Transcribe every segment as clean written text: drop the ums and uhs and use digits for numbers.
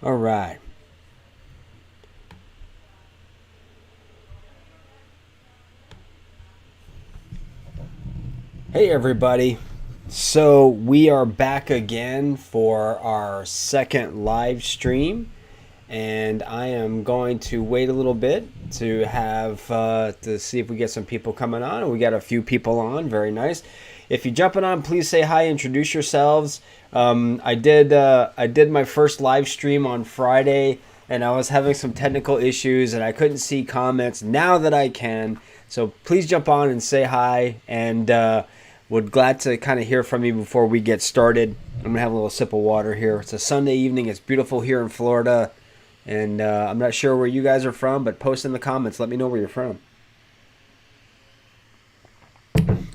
All right. Hey, everybody. So, we are back again for our second live stream, and I am going to wait a little bit to have to see if we get some people coming on. We got a few people on. Very nice. If you're jumping on, please say hi, introduce yourselves. I did my first live stream on Friday, and I was having some technical issues, and I couldn't see comments. Now that I can, so please jump on and say hi, and would glad to kind of hear from you before we get started. I'm gonna have a little sip of water here. It's a Sunday evening. It's beautiful here in Florida, and I'm not sure where you guys are from, but post in the comments. Let me know where you're from.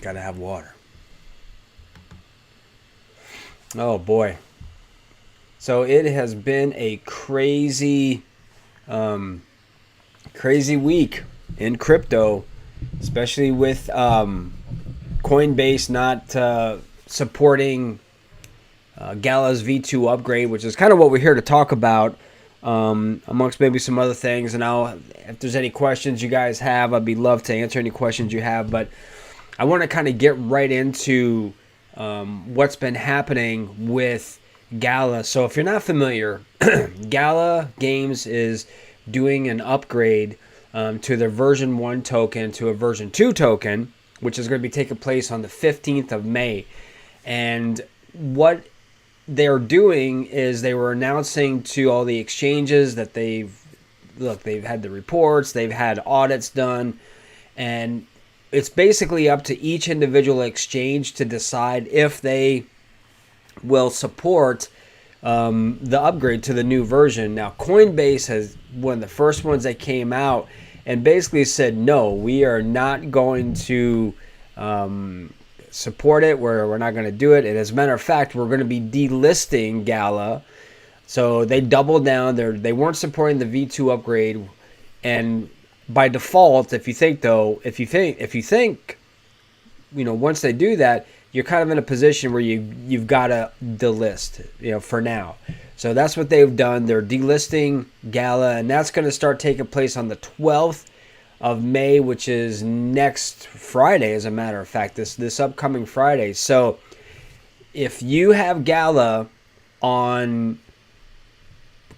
Gotta have water. Oh boy. So it has been a crazy week in crypto, especially with Coinbase not supporting Gala's V2 upgrade, which is kind of what we're here to talk about, amongst maybe some other things. And if there's any questions you guys have, I'd be love to answer any questions you have. But I want to kind of get right into what's been happening with Gala. So if you're not familiar, Gala Games is doing an upgrade to their version 1 token to a version 2 token, which is going to be taking place on the 15th of May. And what they're doing is they were announcing to all the exchanges that they've had the reports, they've had audits done, and it's basically up to each individual exchange to decide if they will support the upgrade to the new version. Now, Coinbase has one of the first ones that came out and basically said, no, we are not going to support it. We're not going to do it. And as a matter of fact, we're going to be delisting Gala. So they doubled down. They weren't supporting the V2 upgrade. And by default, if you think, once they do that, you're kind of in a position where you've got to delist, for now. So that's what they've done. They're delisting Gala, and that's going to start taking place on the 12th of May, which is next Friday, as a matter of fact, this upcoming Friday. So if you have Gala on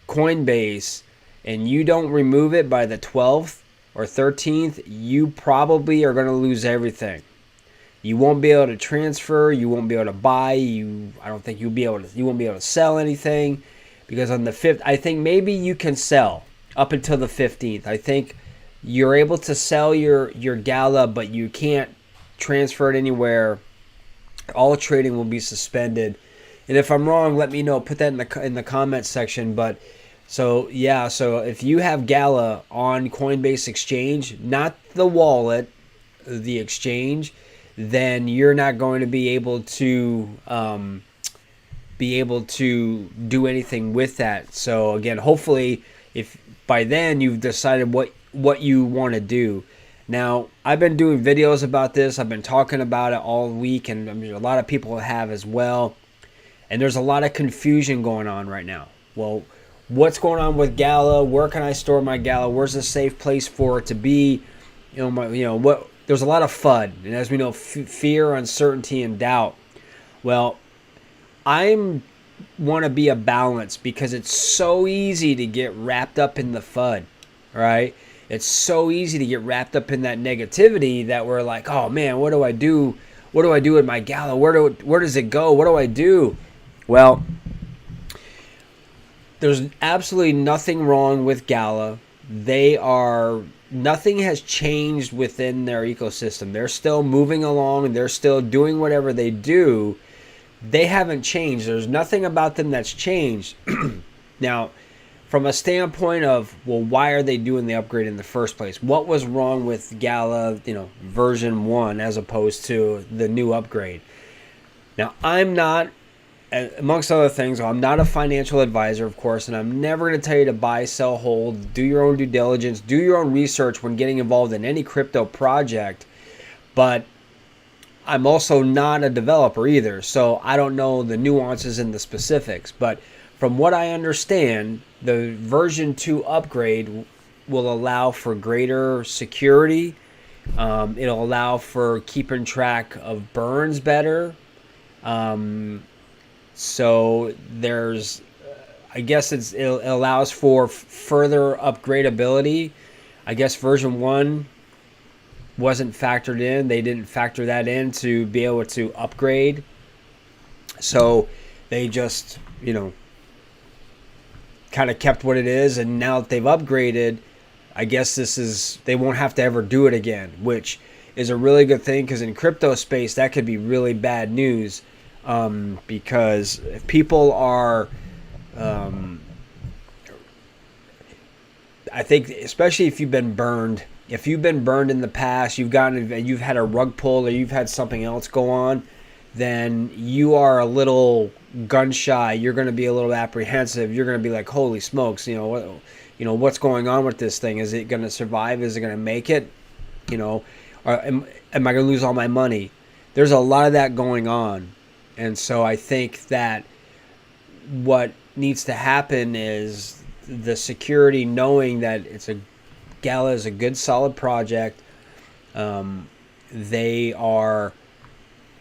Coinbase and you don't remove it by the 12th or 13th, you probably are going to lose everything. You won't be able to transfer. You won't be able to buy. I don't think you won't be able to sell anything, because on the 5th, I think maybe you can sell up until the 15th. I think you're able to sell your Gala, but you can't transfer it anywhere. All trading will be suspended. And if I'm wrong, let me know. Put that in the comments section. But so if you have Gala on Coinbase Exchange, not the wallet, the exchange, then you're not going to be able to do anything with that. So again, hopefully, if by then you've decided what you want to do. Now, I've been doing videos about this. I've been talking about it all week, and a lot of people have as well. And there's a lot of confusion going on right now. Well, what's going on with Gala? Where can I store my Gala? Where's a safe place for it to be? There's a lot of FUD, and as we know, fear, uncertainty, and doubt. Well, I want to be a balance, because it's so easy to get wrapped up in the FUD, right? It's so easy to get wrapped up in that negativity that we're like, oh man, what do I do? What do I do with my Gala? Where does it go? What do I do? Well, there's absolutely nothing wrong with Gala. Nothing has changed within their ecosystem. They're still moving along. They're still doing whatever they do. They haven't changed. There's nothing about them that's changed. Now, from a standpoint of, well, why are they doing the upgrade in the first place? What was wrong with Gala, version 1 as opposed to the new upgrade? Now, I'm not, amongst other things, I'm not a financial advisor, of course, and I'm never going to tell you to buy, sell, hold, do your own due diligence, do your own research when getting involved in any crypto project. But I'm also not a developer either, so I don't know the nuances and the specifics. But from what I understand, the version 2 upgrade will allow for greater security. It'll allow for keeping track of burns better. So there's, I guess it allows for further upgradability. I guess version 1 wasn't factored in. They didn't factor that in to be able to upgrade. So they just, kind of kept what it is. And now that they've upgraded, I guess they won't have to ever do it again, which is a really good thing, because in crypto space, that could be really bad news. Because if people are, I think, especially if you've been burned, in the past, you've had a rug pull, or you've had something else go on, then you are a little gun shy. You're going to be a little apprehensive. You're going to be like, holy smokes, what's going on with this thing? Is it going to survive? Is it going to make it? Or am I going to lose all my money? There's a lot of that going on. And so I think that what needs to happen is the security, knowing that Gala is a good, solid project. They are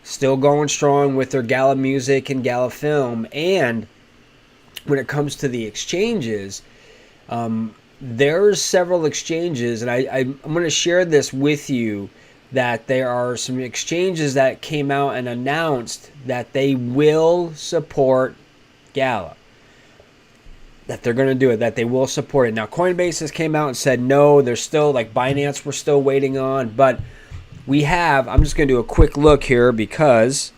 still going strong with their Gala music and Gala film. And when it comes to the exchanges, there's several exchanges, and I'm going to share this with you, that there are some exchanges that came out and announced that they will support Gala. That they're going to do it, that they will support it. Now, Coinbase has came out and said no. They're still, like Binance, we're still waiting on. But I'm just going to do a quick look here, because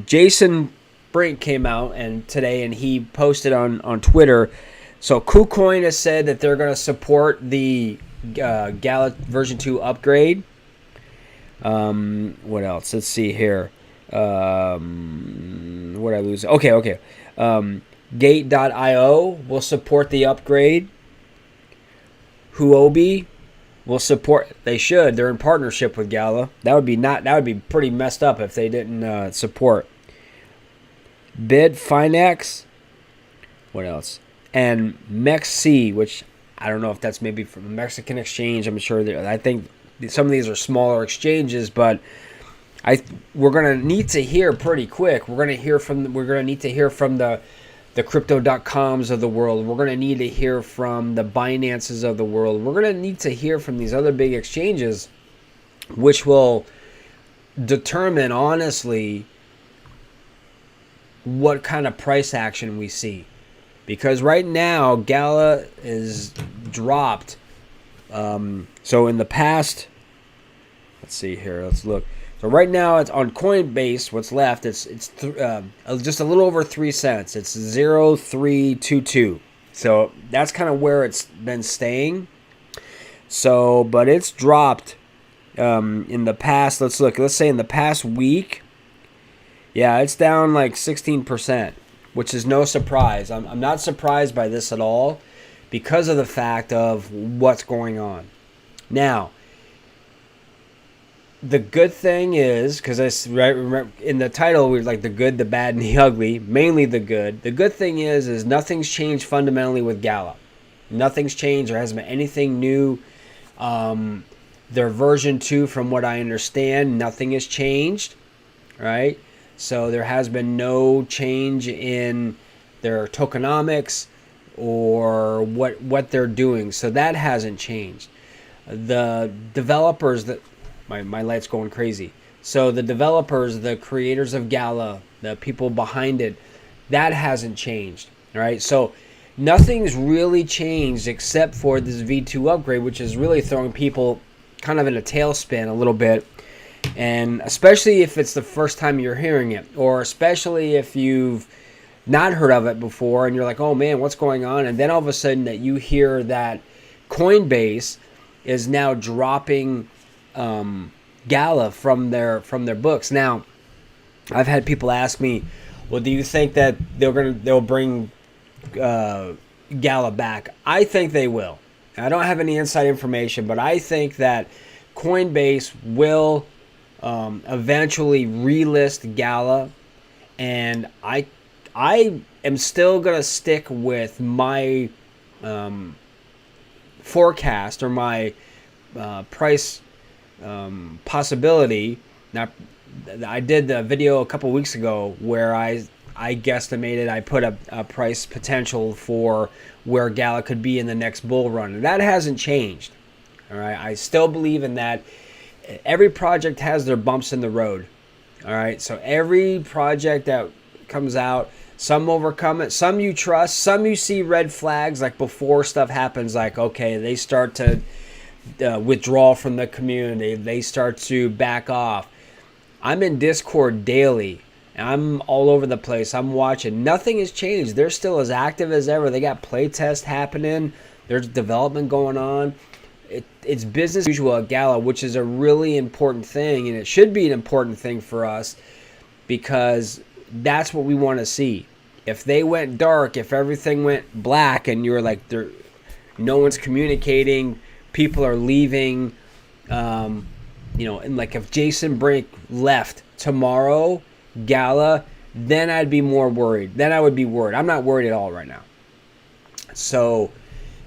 Jason Brink came out today and he posted on Twitter. So KuCoin has said that they're going to support the Gala version 2 upgrade. What else? Let's see here. What did I lose? Okay. Gate.io will support the upgrade. Huobi will support. They should. They're in partnership with Gala. That would be pretty messed up if they didn't support. Bitfinex. What else? And MEXC, which I don't know if that's maybe from a Mexican exchange. I'm sure I think some of these are smaller exchanges, but we're going to need to hear pretty quick. We're going to need to hear from the crypto.coms of the world. We're going to need to hear from the Binances of the world. We're going to need to hear from these other big exchanges, which will determine, honestly, what kind of price action we see. Because right now, Gala is dropped. So in the past, let's see here. Let's look. So right now, it's on Coinbase. What's left? It's just a little over 3 cents. It's 0.322. So that's kind of where it's been staying. So, but it's dropped in the past. Let's look. Let's say in the past week. Yeah, it's down like 16%, which is no surprise. I'm not surprised by this at all, because of the fact of what's going on. Now, the good thing is, because remember in the title, we were like the good, the bad, and the ugly. Mainly the good. The good thing is nothing's changed fundamentally with Gala. Nothing's changed. There hasn't been anything new. Their version 2, from what I understand, nothing has changed. Right? So there has been no change in their tokenomics or what they're doing. So that hasn't changed. The developers my light's going crazy. So the developers, the creators of Gala, the people behind it, that hasn't changed. All right. So nothing's really changed except for this V2 upgrade, which is really throwing people kind of in a tailspin a little bit. And especially if it's the first time you're hearing it, or especially if you've not heard of it before and you're like, oh man, what's going on? And then all of a sudden that you hear that Coinbase is now dropping Gala from their books. Now, I've had people ask me, well, do you think that they'll bring Gala back? I think they will. I don't have any inside information, but I think that Coinbase will eventually relist Gala, and I am still gonna stick with my forecast or my price possibility. Now, I did the video a couple weeks ago where I guesstimated, I put a price potential for where Gala could be in the next bull run. And that hasn't changed. All right, I still believe in that. Every project has their bumps in the road. All right, so every project that comes out, some overcome it, some you trust, some you see red flags, like before stuff happens, like, okay, they start to withdraw from the community, they start to back off. I'm in Discord daily. I'm all over the place. I'm watching. Nothing has changed. They're still as active as ever. They got play tests happening. There's development going on. It's business as usual at Gala, which is a really important thing, and it should be an important thing for us because that's what we want to see. If they went dark, if everything went black, and you're like, no one's communicating, people are leaving, and like if Jason Brink left tomorrow, Gala, then I'd be more worried. Then I would be worried. I'm not worried at all right now. So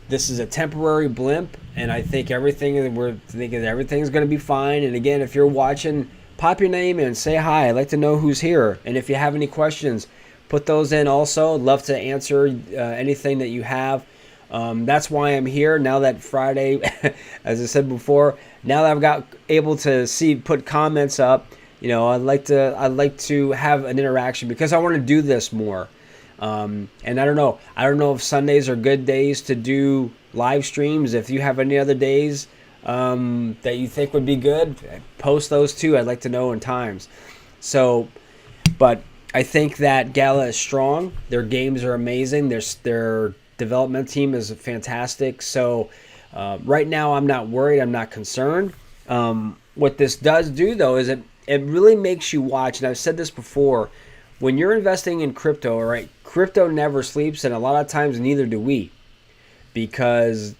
this is a temporary blimp, and I think we're thinking everything's going to be fine. And again, if you're watching, pop your name in, say hi. I'd like to know who's here. And if you have any questions, put those in also. I'd love to answer anything that you have. That's why I'm here now that Friday, as I said before, now that I've got able to put comments up, I'd like to have an interaction because I want to do this more. And I don't know if Sundays are good days to do live streams. If you have any other days that you think would be good, post those too. I'd like to know in times. So, but I think that Gala is strong. Their games are amazing. Their development team is fantastic. So right now I'm not worried. I'm not concerned. What this does do though is it really makes you watch. And I've said this before. When you're investing in crypto, right? Crypto never sleeps, and a lot of times neither do we, because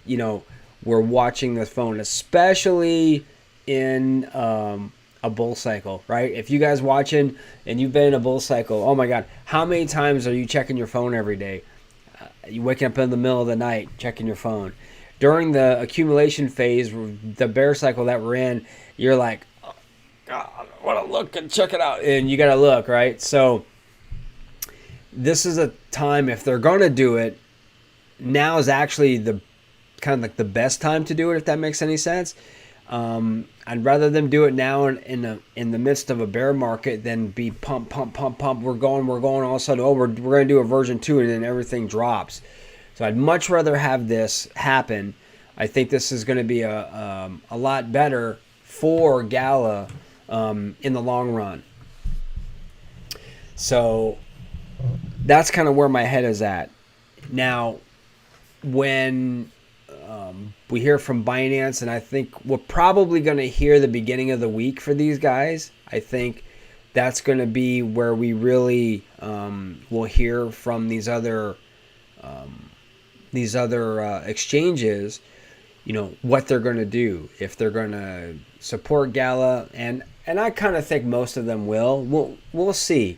we're watching the phone, especially in a bull cycle, right? If you guys watching and you've been in a bull cycle, oh my God, how many times are you checking your phone every day? You waking up in the middle of the night checking your phone. During the accumulation phase, the bear cycle that we're in, you're like, oh God, I want to look and check it out, and you got to look, right? So this is a time, if they're going to do it, now is actually the kind of like the best time to do it, if that makes any sense. I'd rather them do it now in the midst of a bear market than be pump. We're going. All of a sudden, we're going to do a version 2 and then everything drops. So I'd much rather have this happen. I think this is going to be a lot better for Gala in the long run. So that's kind of where my head is at. Now, when we hear from Binance, and I think we're probably going to hear the beginning of the week for these guys. I think that's going to be where we really will hear from these other exchanges, what they're going to do, if they're going to support Gala, and I kind of think most of them will. We'll see.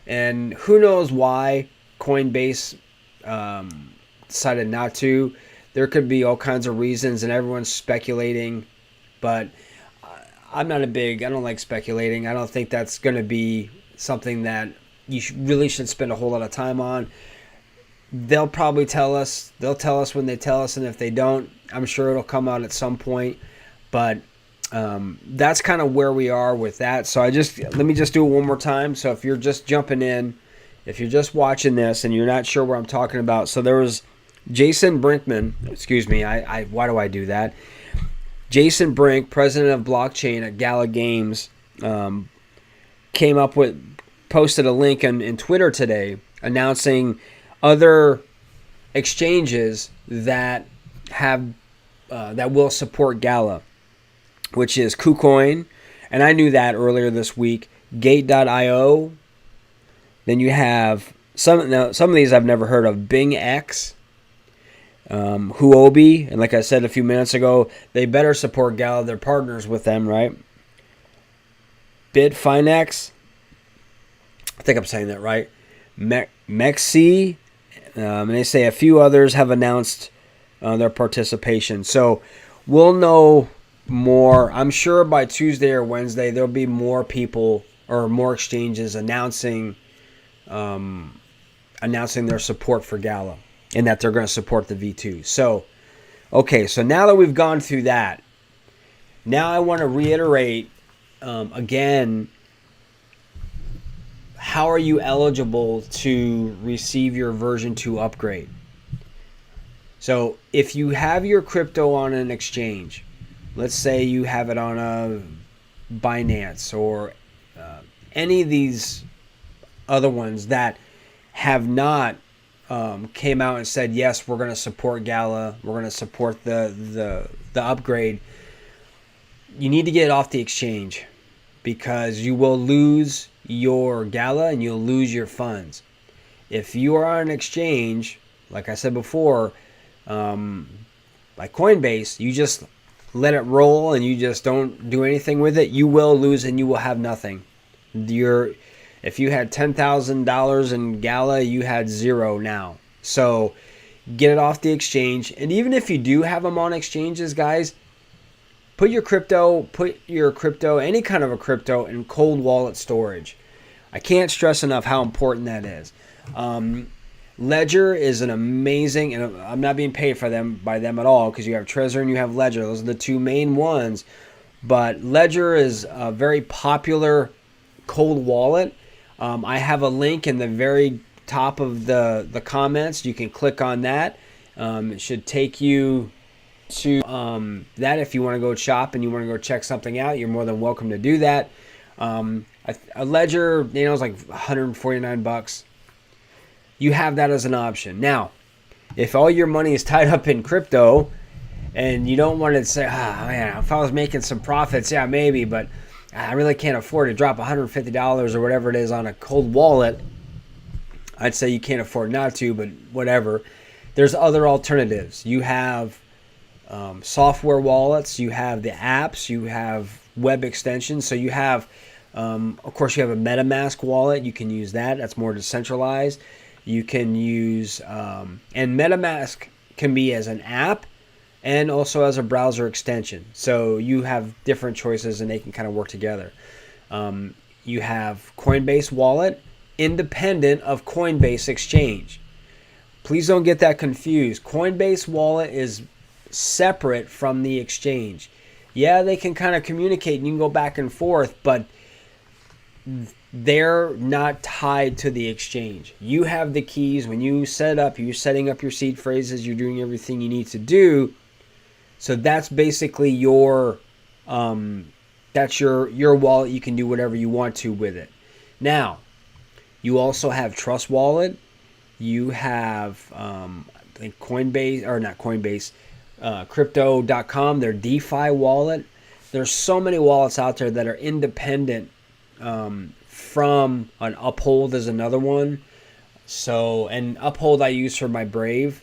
And who knows why Coinbase decided not to. There could be all kinds of reasons, and everyone's speculating. But I don't like speculating. I don't think that's going to be something that you really should spend a whole lot of time on. They'll probably tell us. They'll tell us when they tell us, and if they don't, I'm sure it'll come out at some point. But that's kind of where we are with that. So let me just do it one more time. So if you're just jumping in, if you're just watching this and you're not sure what I'm talking about, so there was Jason Brinkman, why do I do that? Jason Brink, president of blockchain at Gala Games, posted a link in Twitter today announcing other exchanges that will support Gala, which is KuCoin, and I knew that earlier this week. Gate.io. Then you have some of these I've never heard of. BingX, Huobi, and like I said a few minutes ago, they better support Gala. They're partners with them, right? Bitfinex, I think I'm saying that right, Mexi, and they say a few others have announced their participation. So we'll know more. I'm sure by Tuesday or Wednesday there'll be more people or more exchanges announcing their support for Gala and that they're going to support the V2. So, okay, so now that we've gone through that, now I want to reiterate again, how are you eligible to receive your version 2 upgrade? So if you have your crypto on an exchange, let's say you have it on a Binance or any of these other ones that have not came out and said, yes, we're going to support Gala, we're going to support the upgrade, you need to get it off the exchange because you will lose your Gala and you'll lose your funds. If you are on an exchange, like I said before, like Coinbase, you just let it roll and you just don't do anything with it, you will lose and you will have nothing. If you had $10,000 in Gala, you had zero now. So get it off the exchange. And even if you do have them on exchanges, guys, put your crypto, any kind of a crypto, in cold wallet storage. I can't stress enough how important that is. Ledger is an amazing, and I'm not being paid by them at all, because you have Trezor and you have Ledger. Those are the two main ones. But Ledger is a very popular cold wallet. I have a link in the very top of the comments. You can click on that. It should take you to that. If you want to go shop and you want to go check something out, you're more than welcome to do that. A Ledger, is like $149. You have that as an option. Now, if all your money is tied up in crypto and you don't want to say, man, if I was making some profits, yeah, maybe, but I really can't afford to drop $150 or whatever it is on a cold wallet, I'd say you can't afford not to, but whatever. There's other alternatives. You have software wallets, you have the apps, you have web extensions. So you have, of course, you have a MetaMask wallet. You can use that. That's more decentralized. You can use, and MetaMask can be as an app and also as a browser extension. So you have different choices and they can kind of work together. You have Coinbase wallet, independent of Coinbase exchange. Please don't get that confused. Coinbase wallet is separate from the exchange. Yeah, they can kind of communicate and you can go back and forth, but they're not tied to the exchange. You have the keys. When you set up, you're setting up your seed phrases, you're doing everything you need to do. So that's basically your wallet. You can do whatever you want to with it. Now, you also have Trust Wallet. You have like Coinbase, or not Coinbase, Crypto.com, their DeFi wallet. There's so many wallets out there that are independent from an Uphold is another one. So, and Uphold I use for my Brave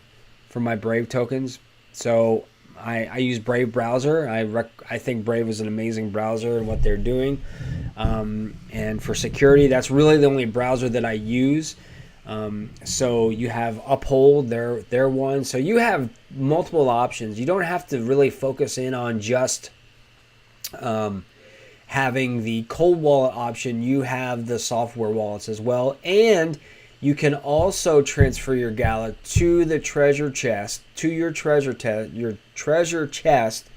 tokens. So I use Brave browser. I think Brave is an amazing browser and what they're doing. And for security, that's really the only browser that I use. So you have Uphold, they're one. So you have multiple options. You don't have to really focus in on just having the cold wallet option. You have the software wallets as well, and you can also transfer your Gala to the treasure chest, your treasure chest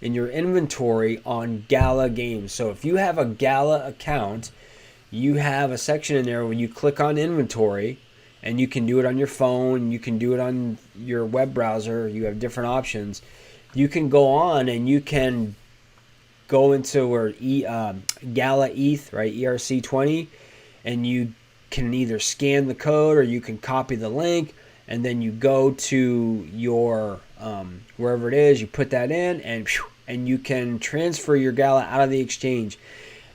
in your inventory on Gala games. So if you have a Gala account, you have a section in there where you click on inventory, and you can do it on your phone, you can do it on your web browser. You have different options. You can go on and you can go into where Gala ETH, right, ERC20, and you can either scan the code or you can copy the link, and then you go to your wherever it is, you put that in, and you can transfer your Gala out of the exchange.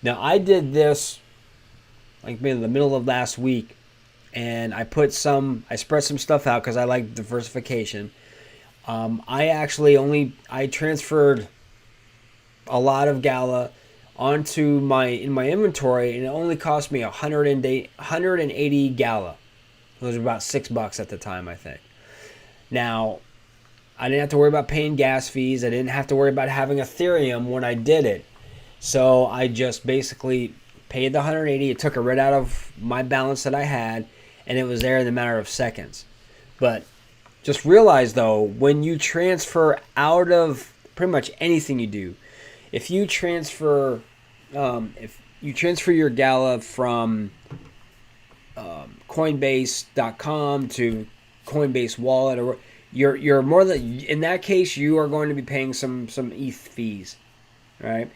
Now, I did this like in the middle of last week, and I spread some stuff out because I like diversification. I transferred a lot of Gala onto my inventory, and it only cost me 180 Gala. It was about $6 at the time, I think. Now, I didn't have to worry about paying gas fees. I didn't have to worry about having Ethereum when I did it. So I just basically paid the 180. It took it right out of my balance that I had, and it was there in a matter of seconds. But just realize, though, when you transfer out of pretty much anything you do, if you transfer your Gala from Coinbase.com to Coinbase Wallet, or you're more than, in that case, you are going to be paying some ETH fees, right?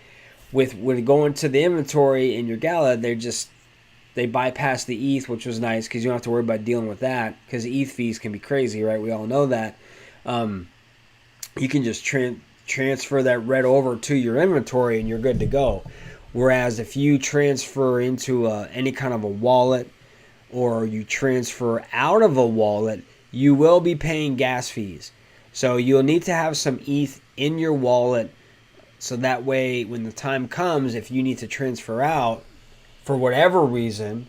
With going to the inventory in your Gala, they bypass the ETH, which was nice because you don't have to worry about dealing with that, because ETH fees can be crazy, right? We all know that. You can just transfer that right over to your inventory and you're good to go. Whereas if you transfer into any kind of a wallet, or you transfer out of a wallet, you will be paying gas fees. So you'll need to have some ETH in your wallet, so that way when the time comes, if you need to transfer out for whatever reason,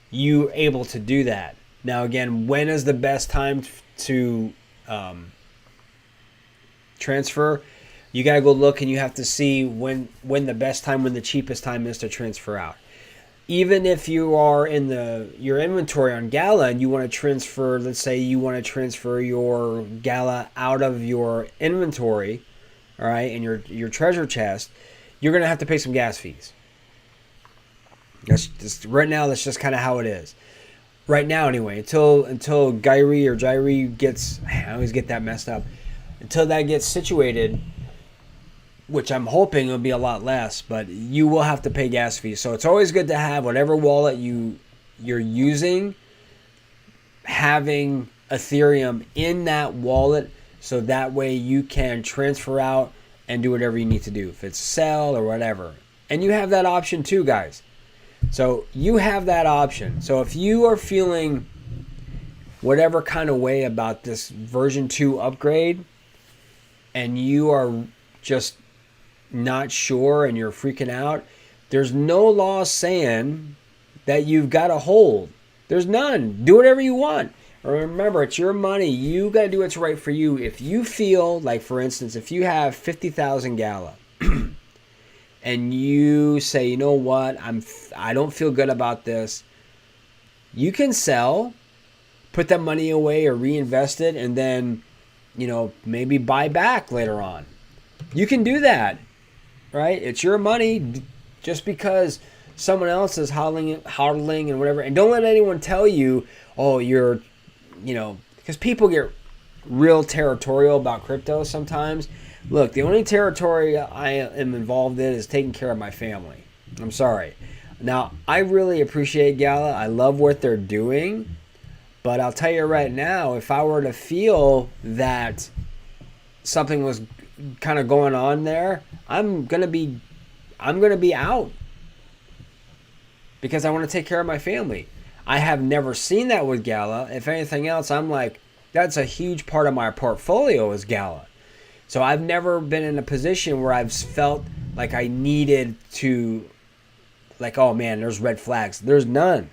you're able to do that. Now again, when is the best time to transfer? You got to go look, and you have to see when the cheapest time is to transfer out. Even if you are in your inventory on Gala and you want to transfer, let's say you want to transfer your Gala out of your inventory, all right, and your treasure chest, you're going to have to pay some gas fees. That's just, right now, that's just kind of how it is. Right now, anyway, until Gyri gets, I always get that messed up, until that gets situated, which I'm hoping will be a lot less, but you will have to pay gas fees. So it's always good to have whatever wallet you're using, having Ethereum in that wallet, so that way you can transfer out and do whatever you need to do, if it's sell or whatever. And you have that option too, guys. So you have that option. So if you are feeling whatever kind of way about this version 2 upgrade, and you are just not sure and you're freaking out, there's no law saying that you've got to hold. There's none. Do whatever you want. Remember, it's your money. You got to do what's right for you. If you feel like, for instance, if you have 50,000 Gala and you say, you know what, I don't feel good about this, you can sell, put that money away or reinvest it, and then, maybe buy back later on. You can do that, right? It's your money. Just because someone else is hodling and whatever. And don't let anyone tell you, oh, you're, because people get real territorial about crypto sometimes. Look, the only territory I am involved in is taking care of my family. I'm sorry. Now, I really appreciate Gala. I love what they're doing. But I'll tell you right now, if I were to feel that something was kind of going on there, I'm gonna be out, because I want to take care of my family. I have never seen that with Gala. If anything else, I'm like, that's a huge part of my portfolio is Gala. So I've never been in a position where I've felt like I needed to, like, oh man, there's red flags. There's none.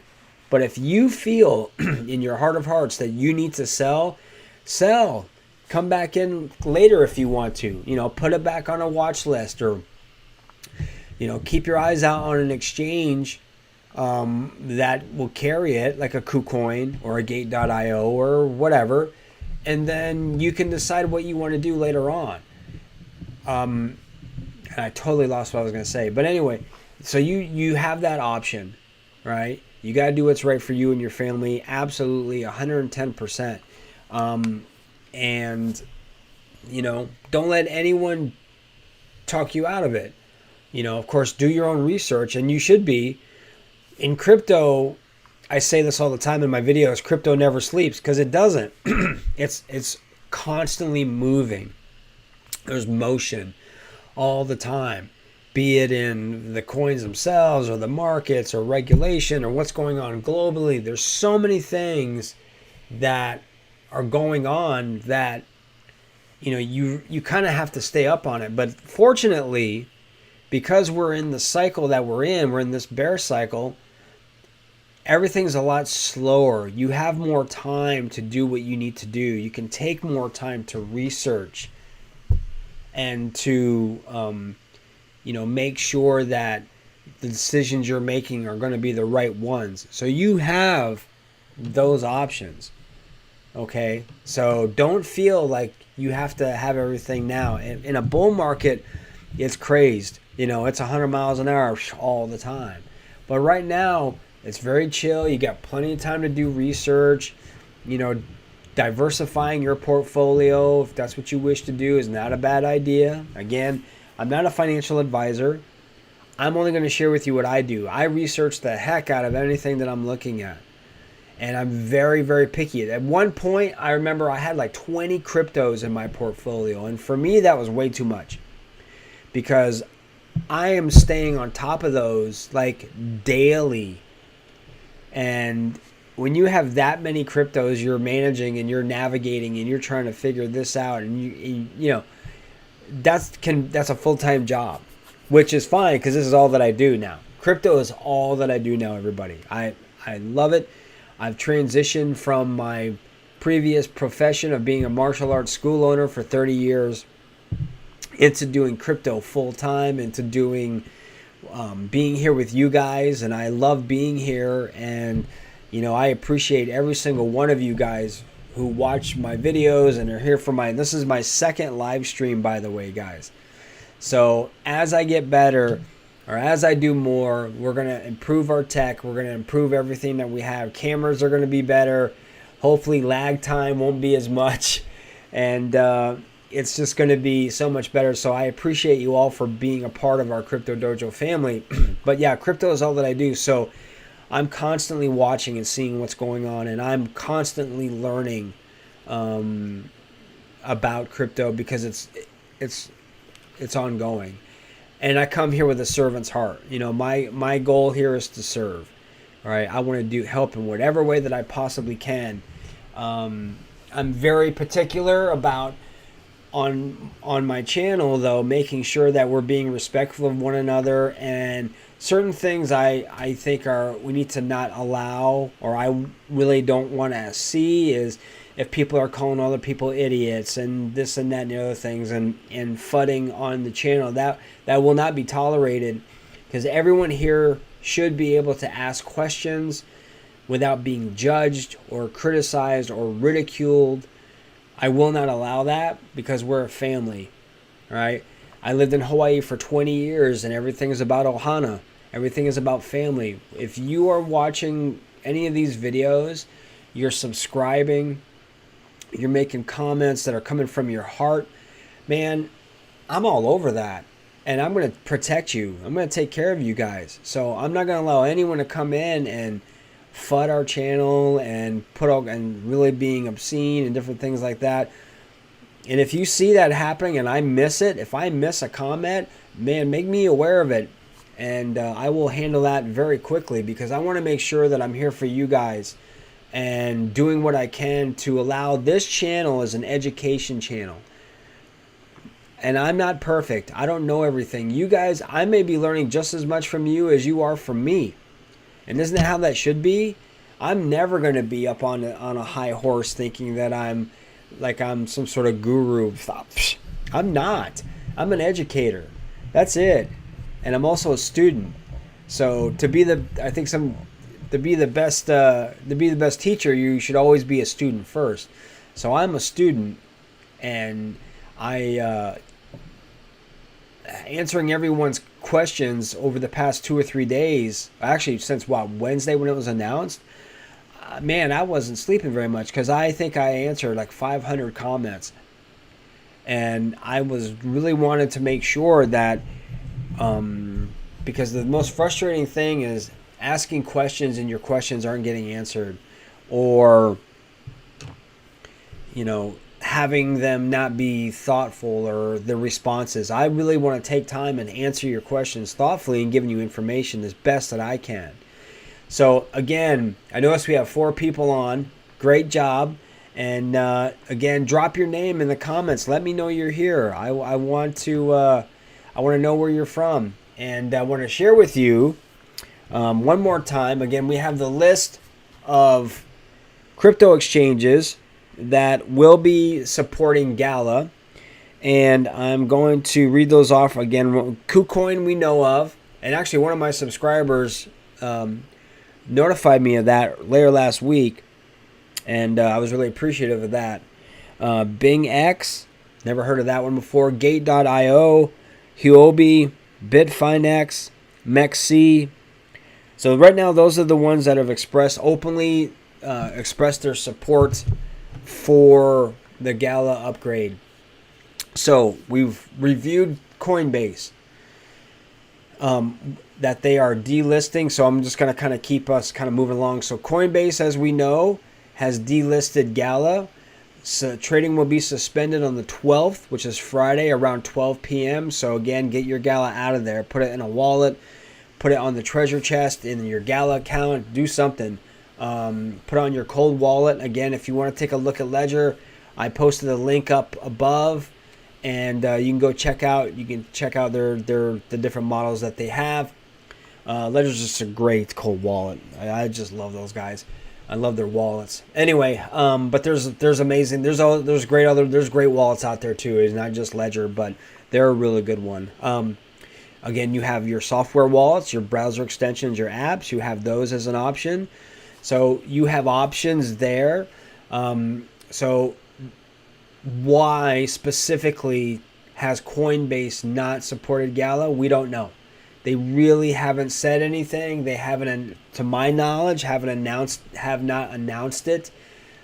But if you feel in your heart of hearts that you need to sell. Come back in later if you want to. Put it back on a watch list, or, keep your eyes out on an exchange that will carry it, like a KuCoin or a Gate.io or whatever. And then you can decide what you want to do later on. And I totally lost what I was going to say. But anyway, so you have that option, right? You got to do what's right for you and your family. Absolutely, 110%. And, don't let anyone talk you out of it. Of course, do your own research, and you should be. In crypto, I say this all the time in my videos, crypto never sleeps, because it doesn't. It's constantly moving. There's motion all the time, be it in the coins themselves or the markets or regulation or what's going on globally. There's so many things that are going on that you kind of have to stay up on it. But fortunately, because we're in the cycle that we're in this bear cycle, everything's a lot slower. You have more time to do what you need to do. You can take more time to research and to, make sure that the decisions you're making are going to be the right ones. So you have those options. Okay? So don't feel like you have to have everything now. In a bull market, it's crazed. It's 100 miles an hour all the time. But right now, it's very chill. You got plenty of time to do research. Diversifying your portfolio, if that's what you wish to do, is not a bad idea. Again, I'm not a financial advisor. I'm only going to share with you what I do. I research the heck out of anything that I'm looking at. And I'm very, very picky. At one point, I remember I had like 20 cryptos in my portfolio. And for me, that was way too much. Because I am staying on top of those like daily. And when you have that many cryptos you're managing and you're navigating and you're trying to figure this out, and that's a full-time job, which is fine because this is all that I do now. Crypto is all that I do now, everybody. I love it. I've transitioned from my previous profession of being a martial arts school owner for 30 years into doing crypto full-time, into doing being here with you guys, and I love being here. And I appreciate every single one of you guys who watch my videos and are here for this is my second live stream, by the way, guys. So as I get better, or as I do more, we're going to improve our tech. We're going to improve everything that we have. Cameras are going to be better. Hopefully lag time won't be as much. And it's just going to be so much better. So I appreciate you all for being a part of our Crypto Dojo family. But yeah, crypto is all that I do. So I'm constantly watching and seeing what's going on. And I'm constantly learning about crypto because it's ongoing. And I come here with a servant's heart. My goal here is to serve. All right, I want to help in whatever way that I possibly can. I'm very particular about on my channel, though, making sure that we're being respectful of one another, and certain things I think we need to not allow, or I really don't want to see, is if people are calling other people idiots and this and that and the other things, and fudding on the channel. That will not be tolerated, because everyone here should be able to ask questions without being judged or criticized or ridiculed. I will not allow that, because we're a family, right? I lived in Hawaii for 20 years, and everything is about ohana. Everything is about family. If you are watching any of these videos, you're subscribing, you're making comments that are coming from your heart, man, I'm all over that. And I'm going to protect you. I'm going to take care of you guys. So I'm not going to allow anyone to come in and FUD our channel and and really being obscene and different things like that. And if you see that happening and I miss it, if I miss a comment, man, make me aware of it. And I will handle that very quickly, because I want to make sure that I'm here for you guys and doing what I can to allow this channel as an education channel. And I'm not perfect. I don't know everything. You guys, I may be learning just as much from you as you are from me. And isn't that how that should be? I'm never going to be up on a high horse thinking that I'm some sort of guru. I'm not. I'm an educator. That's it. And I'm also a student. So to be the best teacher, you should always be a student first. So I'm a student, and answering everyone's questions over the past 2 or 3 days, actually since Wednesday when it was announced, man, I wasn't sleeping very much, because I think I answered like 500 comments, and I was really wanted to make sure that because the most frustrating thing is asking questions and your questions aren't getting answered, or having them not be thoughtful, or the responses. I really want to take time and answer your questions thoughtfully and giving you information as best that I can. So again, I notice we have 4 people on. Great job. And again, drop your name in the comments. Let me know you're here. I want to know where you're from. and I want to share with you one more time. Again, we have the list of crypto exchanges that will be supporting Gala, and I'm going to read those off again. KuCoin we know of, and actually one of my subscribers notified me of that later last week, and I was really appreciative of that. BingX, never heard of that one before. Gate.io, Huobi, Bitfinex, MEXC. So right now, those are the ones that have openly expressed their support for the Gala upgrade. So we've reviewed Coinbase, that they are delisting. So I'm just going to kind of keep us kind of moving along. So Coinbase, as we know, has delisted Gala. So trading will be suspended on the 12th, which is Friday, around 12 p.m. So again, get your Gala out of there. Put it in a wallet. Put it on the treasure chest, in your Gala account. Do something. Put on your cold wallet. Again, if you want to take a look at Ledger, I posted a link up above, and you can go check out. You can check out the different models that they have. Ledger's just a great cold wallet. I just love those guys. I love their wallets. Anyway, but there's amazing. There's great wallets out there too. It's not just Ledger, but they're a really good one. Again, you have your software wallets, your browser extensions, your apps. You have those as an option. So you have options there. So why specifically has Coinbase not supported Gala? We don't know. They really haven't said anything. They haven't, to my knowledge, have not announced it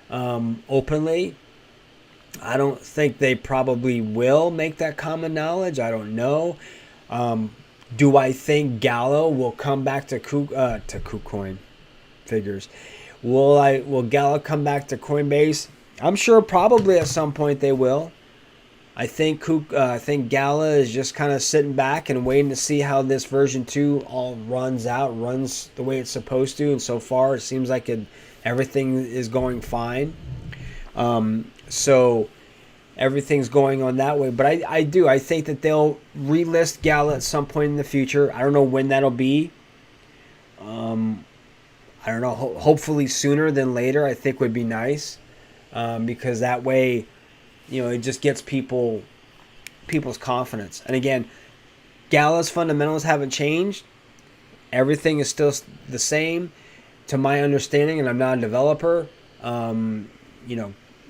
openly. I don't think they probably will make that common knowledge. I don't know. Do I think Gala will come back to KuCoin? Figures. Will Gala come back to Coinbase? I'm sure probably at some point they will. I think Gala is just kind of sitting back and waiting to see how this version 2 all runs the way it's supposed to, and so far it seems like everything is going fine. So everything's going on that way, but I think that they'll relist Gala at some point in the future. I don't know when that'll be. I don't know. Hopefully sooner than later, I think would be nice, because that way, it just gets people's confidence. And again, Gala's fundamentals haven't changed. Everything is still the same, to my understanding, and I'm not a developer.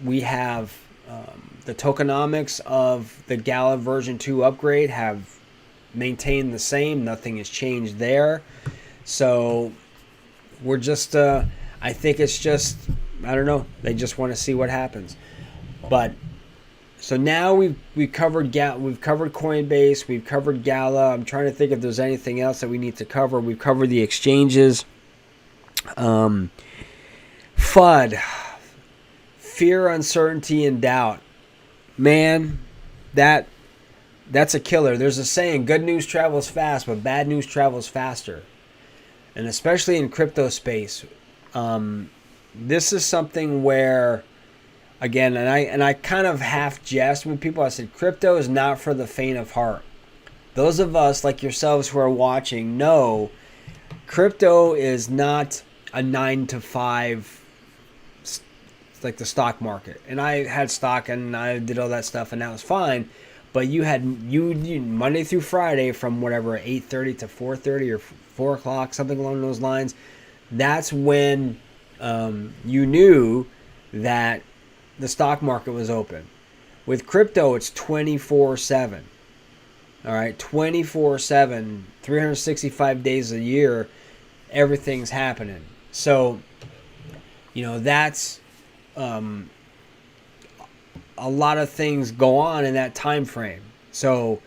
We have the tokenomics of the Gala version 2 upgrade have maintained the same. Nothing has changed there. So we're just, I think it's just, I don't know. They just want to see what happens. But so now we've covered Coinbase, we've covered Gala. I'm trying to think if there's anything else that we need to cover. We've covered the exchanges. FUD, fear, uncertainty, and doubt. Man, that's a killer. There's a saying, good news travels fast, but bad news travels faster. And especially in crypto space, this is something where, again, and I kind of half jest with people. I said, crypto is not for the faint of heart. Those of us like yourselves who are watching know crypto is not a 9 to 5 like the stock market. And I had stock and I did all that stuff and that was fine. But you Monday through Friday from whatever 8:30 to 4:30 or 4 o'clock, something along those lines. That's when you knew that the stock market was open. With crypto, it's 24/7. All right, 24/7, 365 days a year, everything's happening. So, that's a lot of things go on in that time frame. So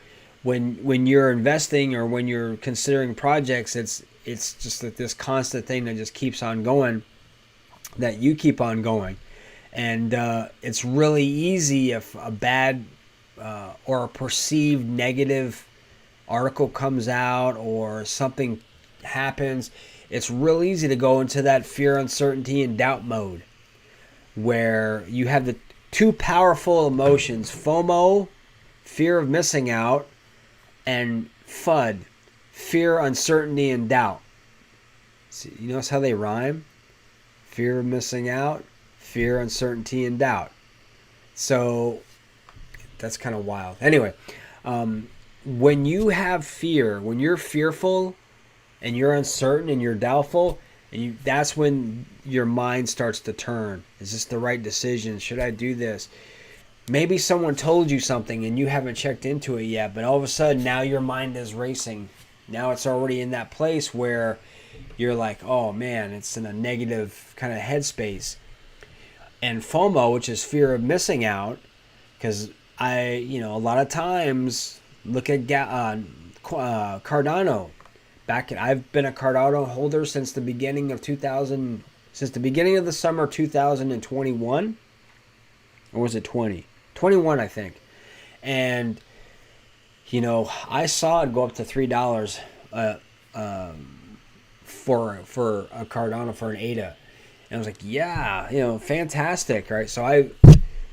when you're investing or when you're considering projects, it's just that this constant thing that just keeps on going, that you keep on going. And it's really easy if a bad or a perceived negative article comes out or something happens, it's real easy to go into that fear, uncertainty, and doubt mode, where you have the two powerful emotions: FOMO, fear of missing out, and FUD, fear, uncertainty, and doubt. See, you notice how they rhyme? Fear of missing out, fear, uncertainty, and doubt. So that's kind of wild. Anyway, when you have fear, when you're fearful and you're uncertain and you're doubtful, that's when your mind starts to turn. Is this the right decision? Should I do this? Maybe someone told you something and you haven't checked into it yet, but all of a sudden now your mind is racing. Now it's already in that place where you're like, oh man, it's in a negative kind of headspace. And FOMO, which is fear of missing out, because a lot of times look at Cardano. I've been a Cardano holder since the beginning of the summer 2021, or was it 20? 21, I think. And I saw it go up to $3 for a Cardano for an ADA, and I was like, yeah, fantastic, right? So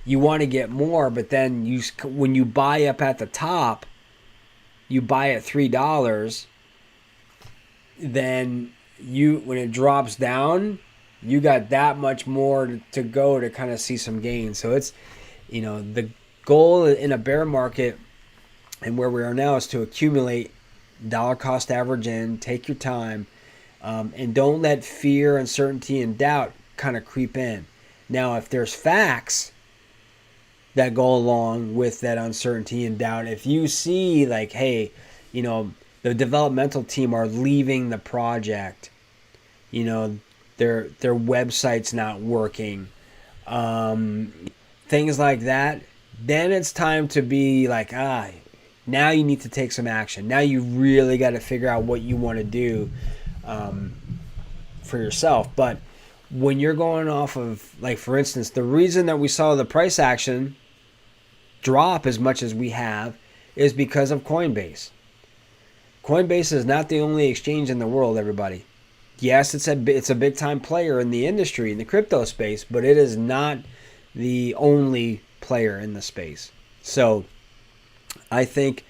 you want to get more, but then when you buy up at the top, you buy at $3. Then when it drops down, you got that much more to go to kind of see some gains. So it's, the goal in a bear market and where we are now is to accumulate dollar cost average in, take your time, and don't let fear, uncertainty, and doubt kind of creep in. Now, if there's facts that go along with that uncertainty and doubt, if you see like, hey, the developmental team are leaving the project, their website's not working, things like that, then it's time to be like, now you need to take some action. Now you really got to figure out what you want to do for yourself. But when you're going off of, like, for instance, the reason that we saw the price action drop as much as we have is because of Coinbase. Coinbase is not the only exchange in the world, everybody. Yes, it's a big time player in the industry, in the crypto space, but it is not the only player in the space. So I think,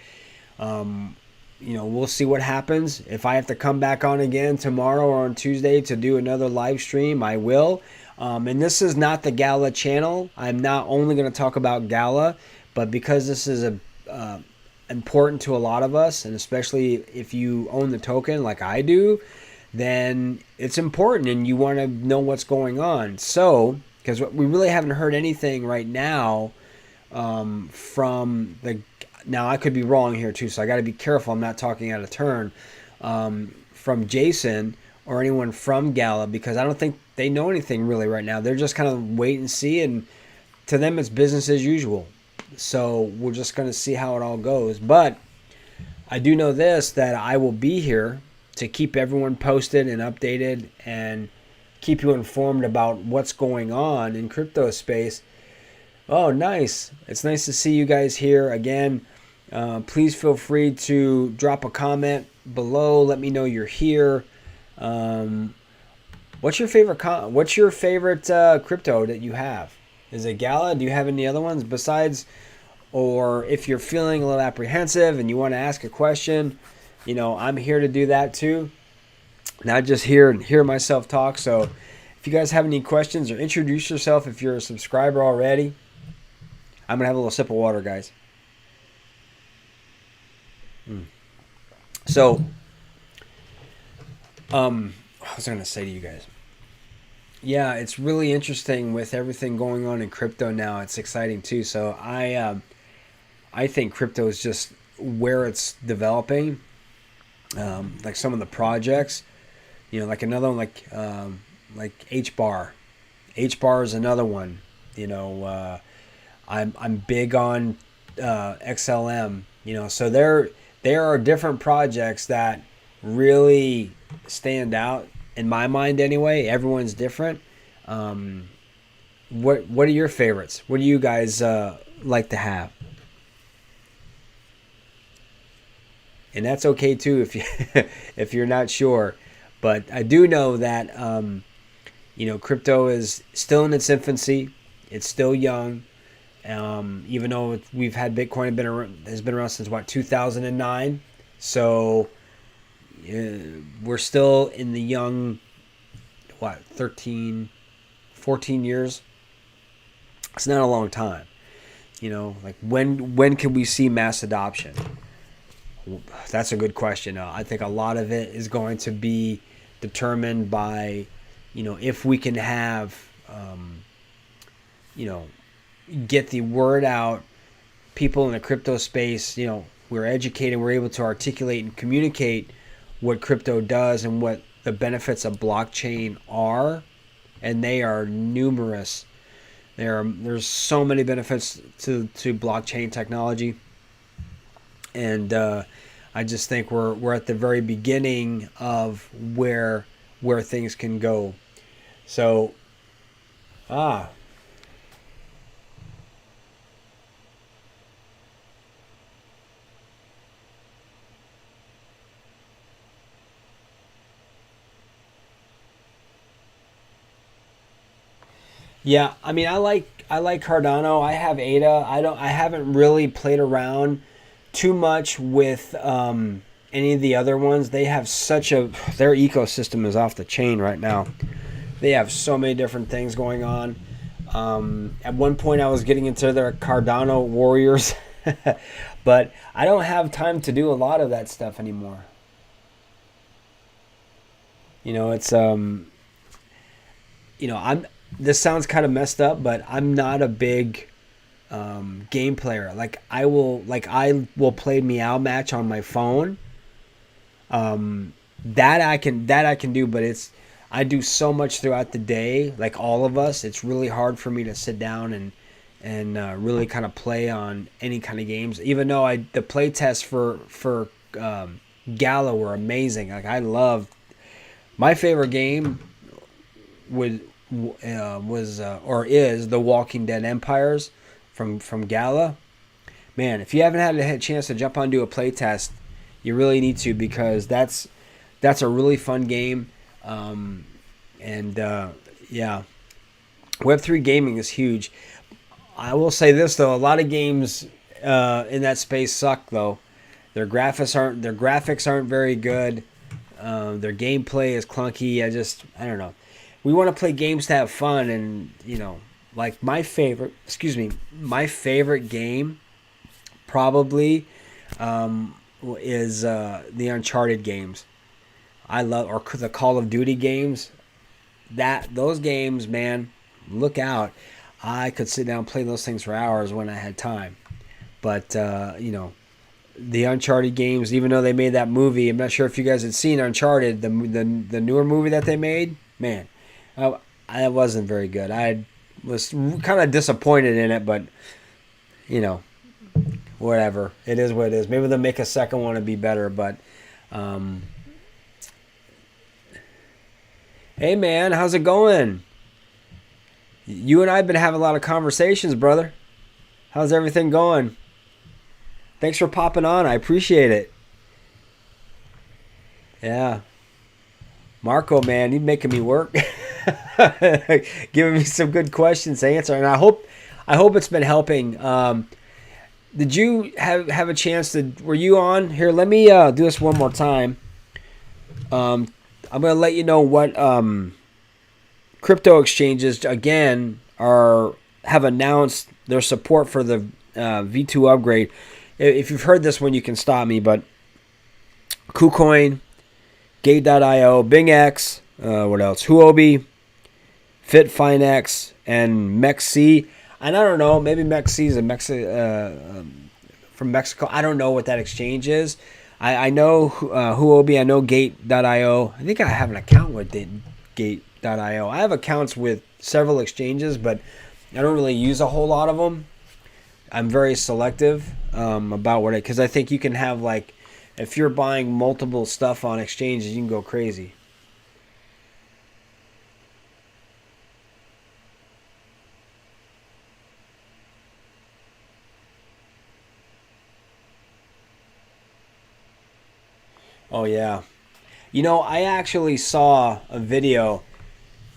we'll see what happens. If I have to come back on again tomorrow or on Tuesday to do another live stream, I will. And this is not the Gala channel. I'm not only going to talk about Gala, but because this is important to a lot of us, and especially if you own the token like I do, then it's important and you want to know what's going on. So, because we really haven't heard anything right now from the... Now, I could be wrong here too, so I got to be careful I'm not talking out of turn from Jason or anyone from Gala, because I don't think they know anything really right now. They're just kind of wait and see, and to them it's business as usual. So we're just going to see how it all goes. But I do know this, that I will be here to keep everyone posted and updated and keep you informed about what's going on in crypto space. Oh, nice. It's nice to see you guys here again. Please feel free to drop a comment below. Let me know you're here. What's your favorite crypto that you have? Is it Gala? Do you have any other ones besides? Or if you're feeling a little apprehensive and you want to ask a question, I'm here to do that too. Not just hear myself talk. So if you guys have any questions, or introduce yourself if you're a subscriber already. I'm going to have a little sip of water, guys. So, what was I going to say to you guys? Yeah, it's really interesting with everything going on in crypto now. It's exciting too. So I think crypto is just where it's developing. Like some of the projects, like another one, like HBAR. HBAR is another one. I'm big on XLM. So there are different projects that really stand out in my mind anyway. Everyone's different. What are your favorites? What do you guys like to have? And that's okay too if you if you're not sure. But I do know that crypto is still in its infancy. It's still young. Even though we've had Bitcoin has been around since 2009. So we're still in the young, 13, 14 years. It's not a long time. Like when can we see mass adoption? That's a good question. I think a lot of it is going to be determined by, if we can have, you know, get the word out. People in the crypto space, we're educated, we're able to articulate and communicate what crypto does and what the benefits of blockchain are, and they are numerous. There's so many benefits to blockchain technology, and I just think we're at the very beginning of where things can go. So, yeah, I mean, I like Cardano. I have ADA. I haven't really played around too much with any of the other ones. They have their ecosystem is off the chain right now. They have so many different things going on. At one point, I was getting into their Cardano warriors, but I don't have time to do a lot of that stuff anymore. It's I'm. This sounds kind of messed up, but I'm not a big game player. I will play Meow Match on my phone. That I can do, but I do so much throughout the day, like all of us. It's really hard for me to sit down and really kind of play on any kind of games. Even though the play tests for Gala were amazing. Like I loved my favorite game was or is The Walking Dead Empires from Gala. Man, if you haven't had a chance to jump onto a playtest, you really need to, because that's a really fun game. And yeah, Web3 gaming is huge. I will say this though, a lot of games in that space suck though. Their graphics aren't very good. Their gameplay is clunky. I don't know. We want to play games to have fun, and like my favorite game probably is the Uncharted games. I love, or the Call of Duty games. Those games, man, look out. I could sit down and play those things for hours when I had time. But the Uncharted games, even though they made that movie, I'm not sure if you guys had seen Uncharted, the newer movie that they made. Man, I wasn't very good. I was kind of disappointed in it, but whatever. It is what it is. Maybe they'll make a second one and be better. But hey, man, how's it going? You and I have been having a lot of conversations, brother. How's everything going? Thanks for popping on. I appreciate it. Yeah. Marco, man, you're making me work. Giving me some good questions to answer. And I hope it's been helping. Did you have a chance to, were you on? Here, let me do this one more time. I'm going to let you know what crypto exchanges, again, have announced their support for the V2 upgrade. If you've heard this one, you can stop me, but KuCoin, Gate.io, BingX, what else? Huobi, FitFinex, and MEXC. And I don't know, maybe MEXC is from Mexico. I don't know what that exchange is. I know Huobi, I know Gate.io. I think I have an account with Gate.io. I have accounts with several exchanges, but I don't really use a whole lot of them. I'm very selective about what because I think you can have, like, if you're buying multiple stuff on exchanges, you can go crazy. Oh yeah. I actually saw a video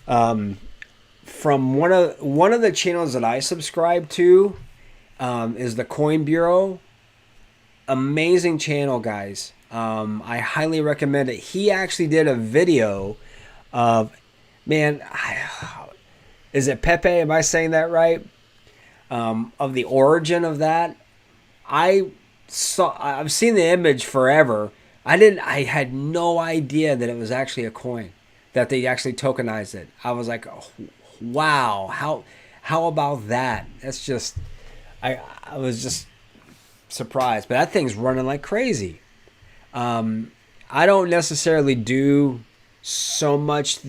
from one of the channels that I subscribe to, is the Coin Bureau. Amazing channel, guys. I highly recommend it. He actually did a video of, man, is it Pepe? Am I saying that right? Of the origin of that. I've seen the image forever. I had no idea that it was actually a coin, that they actually tokenized it. I was like, oh, wow, how about that? That's just, I was just surprised. But that thing's running like crazy. I don't necessarily do so much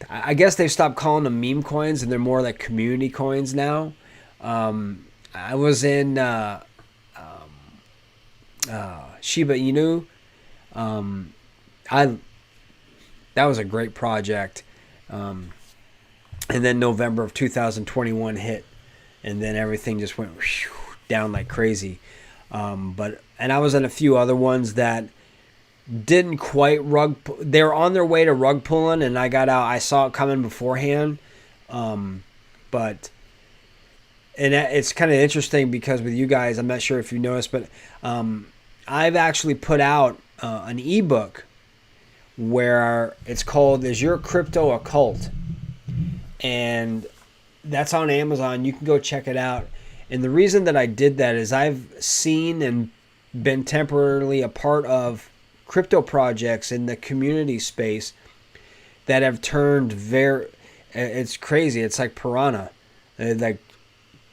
I guess they've stopped calling them meme coins and they're more like community coins now. I was in Shiba Inu. I That was a great project. And then November of 2021 hit, and then everything just went down like crazy. And I was in a few other ones that didn't quite they were on their way to rug pulling, and I got out. I saw it coming beforehand. But it's kind of interesting because with you guys, I'm not sure if you noticed, but I've actually put out an ebook where it's called "Is Your Crypto a Cult?" And that's on Amazon. You can go check it out. And the reason that I did that is I've seen and been temporarily a part of crypto projects in the community space that have turned it's crazy. It's like piranha. Like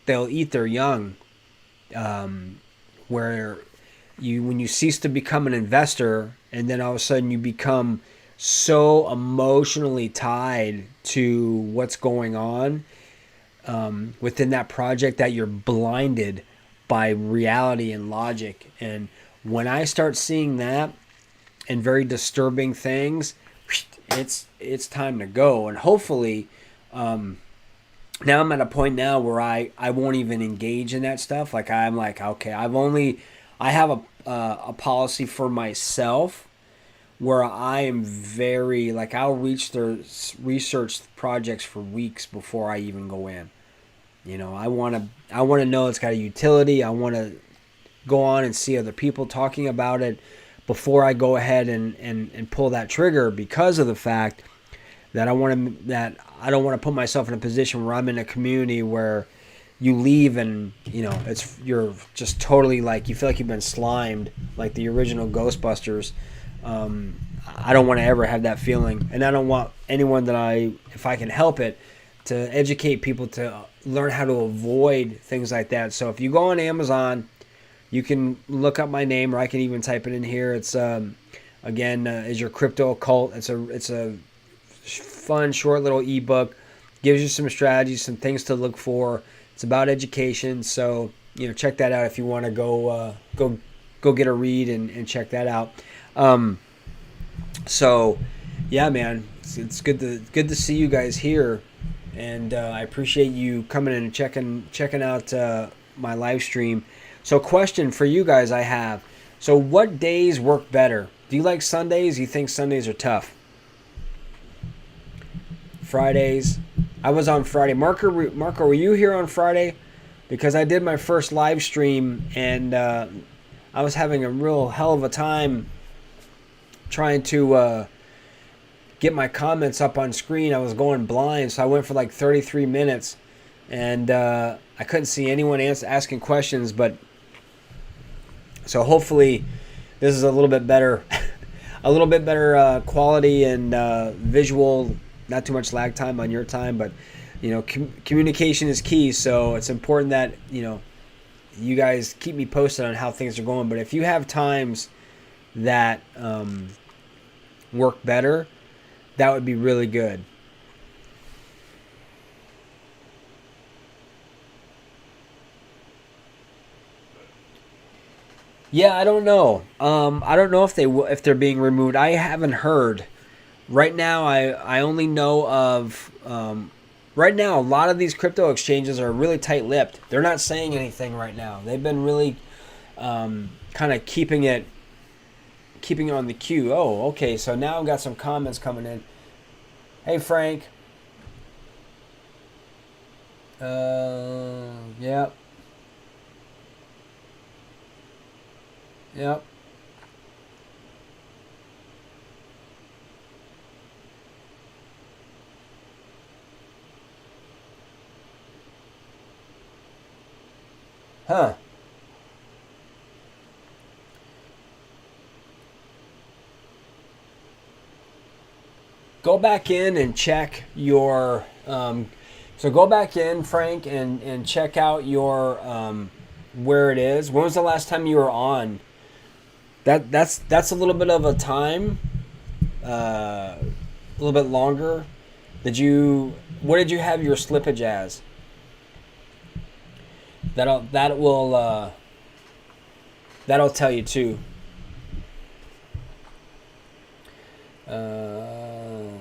they'll eat their young. Where when you cease to become an investor and then all of a sudden you become so emotionally tied to what's going on within that project that you're blinded by reality and logic. And when I start seeing that and very disturbing things, it's time to go. And hopefully now I'm at a point now where I won't even engage in that stuff. Like I'm like, okay, I have a policy for myself where I am very, like, I'll research projects for weeks before I even go in. You know, I want to know it's got a utility. I want to go on and see other people talking about it before I go ahead and pull that trigger, because of the fact that I don't want to put myself in a position where I'm in a community where you leave and, you know, you're just totally like, you feel like you've been slimed like the original Ghostbusters. I don't want to ever have that feeling, and I don't want anyone if I can help it, to educate people to learn how to avoid things like that. So if you go on Amazon, you can look up my name, or I can even type it in here. It's again, Is Your Crypto a Cult? It's a fun short little ebook, gives you some strategies, some things to look for. It's about education, so you know, check that out if you want to go get a read and check that out. So yeah, man, it's good to see you guys here, and I appreciate you coming in and checking out my live stream. So question for you guys I have: so what days work better? Do you like Sundays? Do you think Sundays are tough? Fridays. I was on Friday. Marco, were you here on Friday? Because I did my first live stream, and I was having a real hell of a time trying to get my comments up on screen. I was going blind, so I went for like 33 minutes, and I couldn't see anyone asking questions. But so hopefully this is a little bit better, quality and visual. Not too much lag time on your time, but you know, communication is key. So it's important that, you know, you guys keep me posted on how things are going. But if you have times that work better, that would be really good. Yeah, I don't know. I don't know if they're being removed. I haven't heard. Right now, I only know of. Right now, a lot of these crypto exchanges are really tight-lipped. They're not saying anything right now. They've been really kind of keeping it on the queue. Oh, okay. So now I've got some comments coming in. Hey, Frank. Yeah. Yep. Huh. Go back in and check your. So go back in, Frank, and check out your where it is. When was the last time you were on? That's a little bit of a time, a little bit longer. Did you? What did you have your slippage as? That'll tell you too. Uh,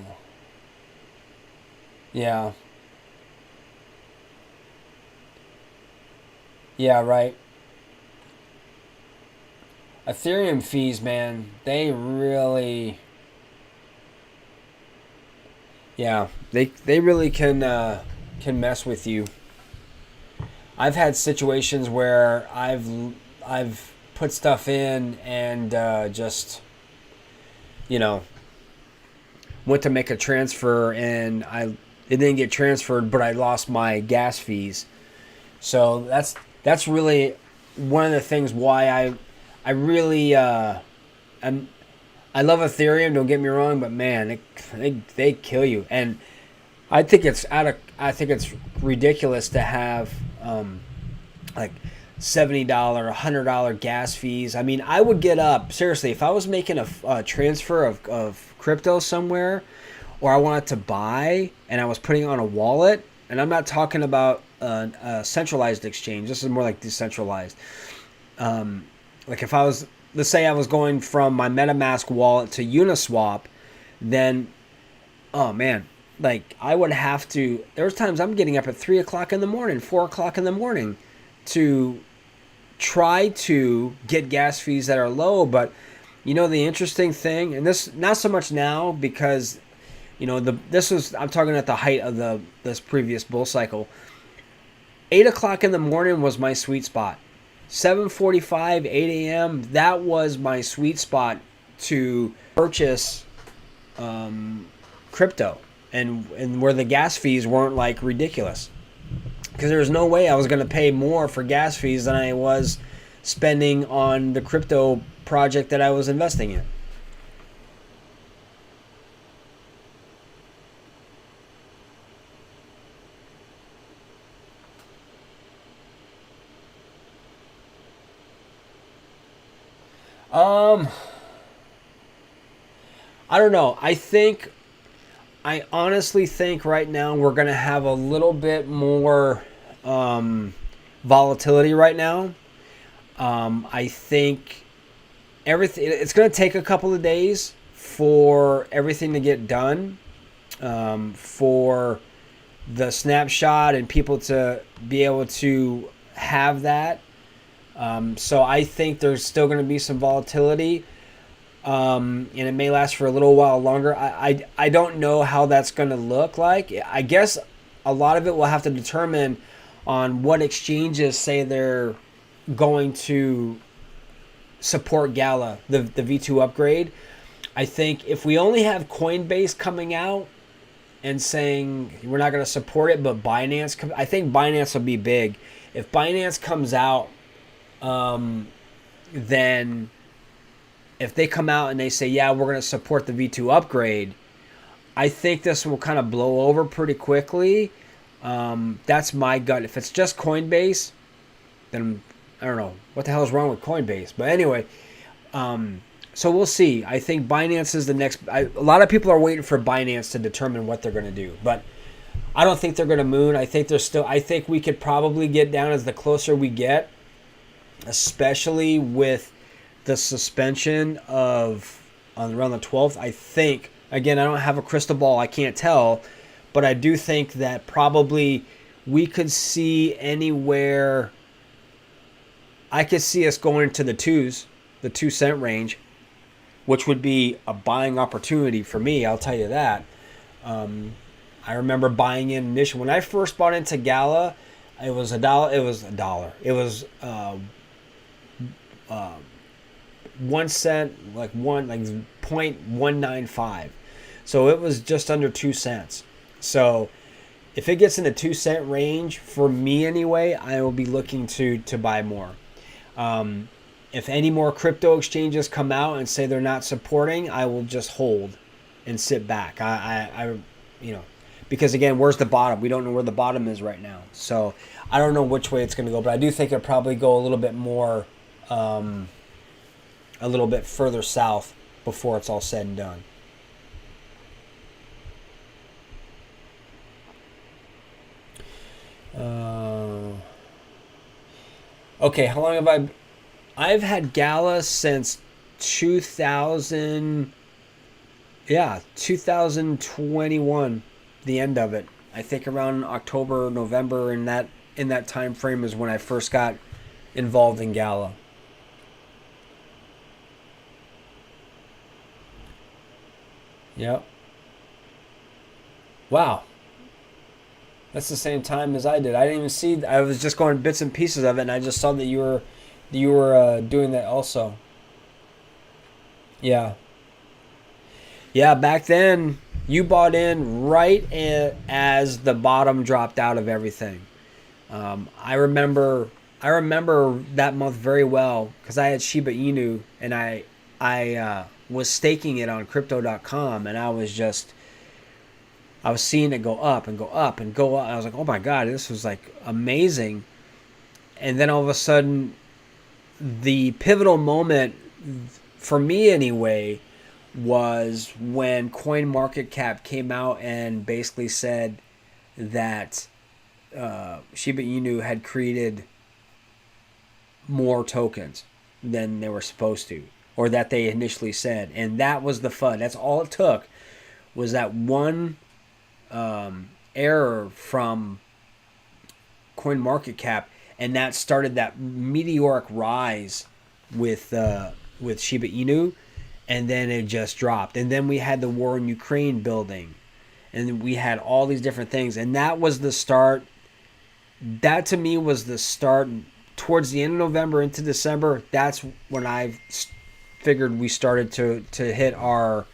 yeah, yeah, right. Ethereum fees, man, they really, yeah, they really can mess with you. I've had situations where I've put stuff in and just you know went to make a transfer and it didn't get transferred, but I lost my gas fees. So that's really one of the things why I really I'm, I love Ethereum. Don't get me wrong, but man, they kill you. And I think it's ridiculous to have like $70, $100 gas fees. I mean, I would get up seriously if I was making a transfer of crypto somewhere, or I wanted to buy and I was putting it on a wallet. And I'm not talking about a centralized exchange. This is more like decentralized. Like if I was, let's say I was going from my MetaMask wallet to Uniswap, then oh man, like I would have to. There's times I'm getting up at 3 o'clock in the morning, 4 o'clock in the morning, to try to get gas fees that are low. But the interesting thing, and this not so much now because this was, I'm talking at the height of this previous bull cycle. 8 o'clock in the morning was my sweet spot. 7:45, 8 a.m. That was my sweet spot to purchase crypto, and where the gas fees weren't like ridiculous, because there was no way I was going to pay more for gas fees than I was spending on the crypto project that I was investing in. Um, I don't know. I honestly think right now we're going to have a little bit more volatility right now. I think everything, it's going to take a couple of days for everything to get done, for the snapshot and people to be able to have that. So I think there's still going to be some volatility, and it may last for a little while longer. I don't know how that's going to look like. I guess a lot of it will have to determine on what exchanges say they're going to support Gala, the V2 upgrade. I think if we only have Coinbase coming out and saying we're not going to support it, but Binance, I think Binance will be big. If Binance comes out, then if they come out and they say, yeah, we're going to support the V2 upgrade, I think this will kind of blow over pretty quickly. That's my gut. If it's just Coinbase, then I don't know what the hell is wrong with Coinbase. But anyway, so we'll see. I think Binance is the next. A lot of people are waiting for Binance to determine what they're going to do. But I don't think they're going to moon. I think we could probably get down as the closer we get, especially with the suspension of on around the 12th. I think, again, I don't have a crystal ball, I can't tell, but I do think that probably we could see anywhere. I could see us going into the 2-cent range, which would be a buying opportunity for me, I'll tell you that. I remember buying in initially when I first bought into Gala. It was $1. It was $1. It was 1 cent, like 0.195. So it was just under 2 cents. So if it gets in the 2 cent range, for me anyway, I will be looking to buy more. If any more crypto exchanges come out and say they're not supporting, I will just hold and sit back. You know, because again, where's the bottom? We don't know where the bottom is right now. So I don't know which way it's going to go, but I do think it'll probably go a little bit more, a little bit further south before it's all said and done. Okay, how long have I've had Gala since 2021, the end of it. I think around October, November, in that time frame is when I first got involved in Gala. Yep. Wow. That's the same time as I did. I didn't even see. I was just going bits and pieces of it, and I just saw that you were doing that also. Yeah, yeah. Back then, you bought in as the bottom dropped out of everything. I remember. I remember that month very well because I had Shiba Inu, and I was staking it on Crypto.com, and I was seeing it go up and go up and go up. I was like, oh my God, this was like amazing. And then all of a sudden, the pivotal moment, for me anyway, was when CoinMarketCap came out and basically said that Shiba Inu had created more tokens than they were supposed to, or that they initially said. And that was the FUD. That's all it took, was that one error from CoinMarketCap, and that started that meteoric rise with Shiba Inu, and then it just dropped. And then we had the war in Ukraine building, and we had all these different things, and that was the start. That to me was the start. Towards the end of November into December, that's when I figured we started to hit our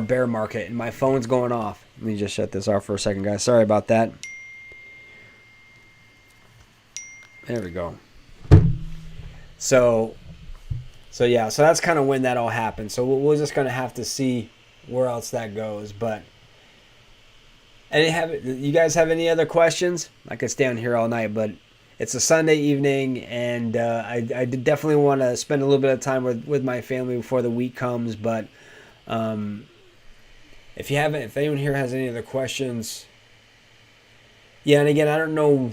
bear market. And my phone's going off. Let me just shut this off for a second, guys. Sorry about that. There we go. So yeah, so that's kind of when that all happened. So we're just gonna have to see where else that goes. But you guys have any other questions? I could stay on here all night, but it's a Sunday evening, and I definitely want to spend a little bit of time with my family before the week comes. But if anyone here has any other questions, yeah, and again, I don't know.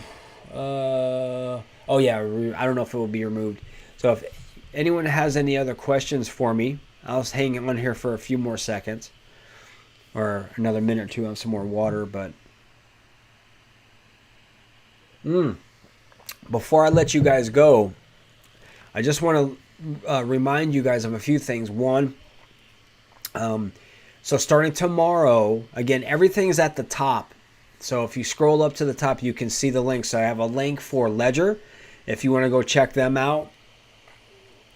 Oh yeah, I don't know if it will be removed. So if anyone has any other questions for me, I'll hang on here for a few more seconds, or another minute or two on some more water. But before I let you guys go, I just want to remind you guys of a few things. One, so starting tomorrow, again, everything's at the top. So if you scroll up to the top, you can see the link. So I have a link for Ledger if you want to go check them out.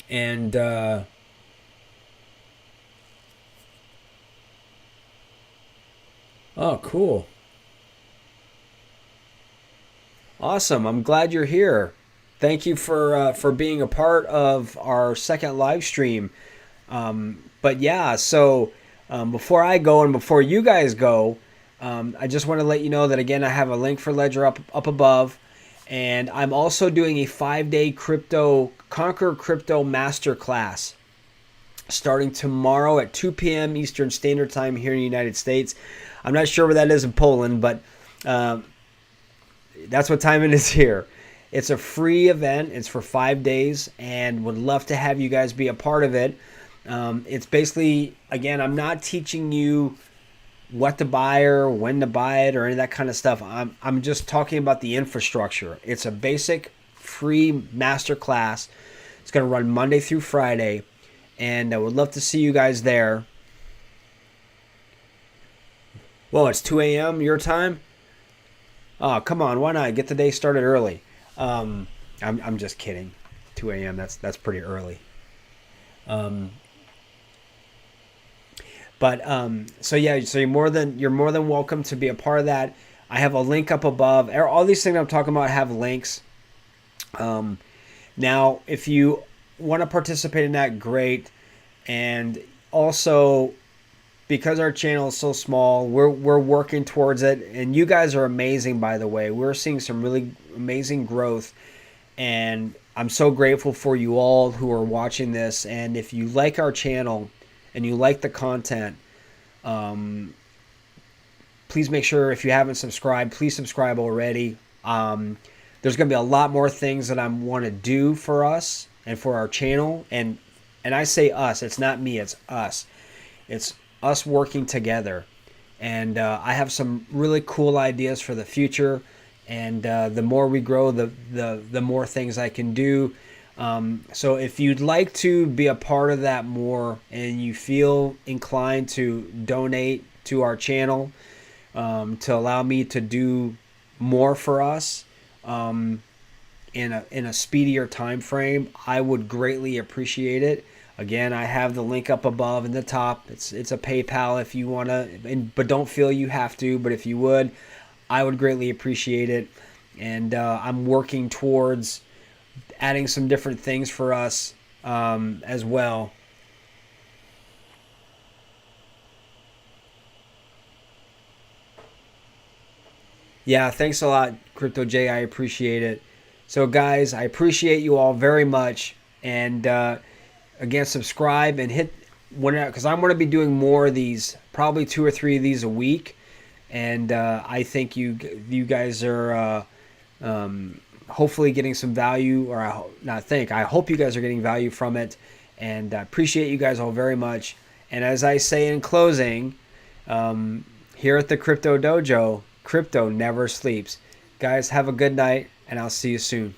And oh, cool. Awesome. I'm glad you're here. Thank you for being a part of our second live stream. But yeah, so before I go and before you guys go, I just want to let you know that, again, I have a link for Ledger up above. And I'm also doing a 5-day Conquer Crypto Masterclass starting tomorrow at 2 p.m. Eastern Standard Time here in the United States. I'm not sure where that is in Poland, but that's what time it is here. It's a free event. It's for 5 days, and would love to have you guys be a part of it. It's basically, again, I'm not teaching you what to buy or when to buy it or any of that kind of stuff. I'm just talking about the infrastructure. It's a basic free master class. It's going to run Monday through Friday, and I would love to see you guys there. Whoa, it's 2 a.m. your time? Oh, come on, why not get the day started early? I'm just kidding. 2 a.m. That's pretty early. But so yeah, so you're more than welcome to be a part of that. I have a link up above. All these things I'm talking about have links. Now, if you want to participate in that, great. And also, because our channel is so small, we're working towards it. And you guys are amazing, by the way. We're seeing some really amazing growth, and I'm so grateful for you all who are watching this. And if you like our channel and you like the content, please make sure, if you haven't subscribed, please subscribe already. There's going to be a lot more things that I want to do for us and for our channel. And I say us, it's not me, it's us. It's us working together. And I have some really cool ideas for the future. And the more we grow, the more things I can do. So if you'd like to be a part of that more, and you feel inclined to donate to our channel, to allow me to do more for us in a speedier time frame, I would greatly appreciate it. Again, I have the link up above in the top. It's a PayPal if you want to, but don't feel you have to. But if you would, I would greatly appreciate it. And I'm working towards adding some different things for us as well. Yeah, thanks a lot, Crypto J. I appreciate it. So, guys, I appreciate you all very much. And again, subscribe and hit because I'm going to be doing more of these, probably 2 or 3 of these a week. And I think you guys are hopefully getting some value, or I hope you guys are getting value from it. And I appreciate you guys all very much. And as I say in closing, here at the Crypto Dojo, crypto never sleeps. Guys, have a good night, and I'll see you soon.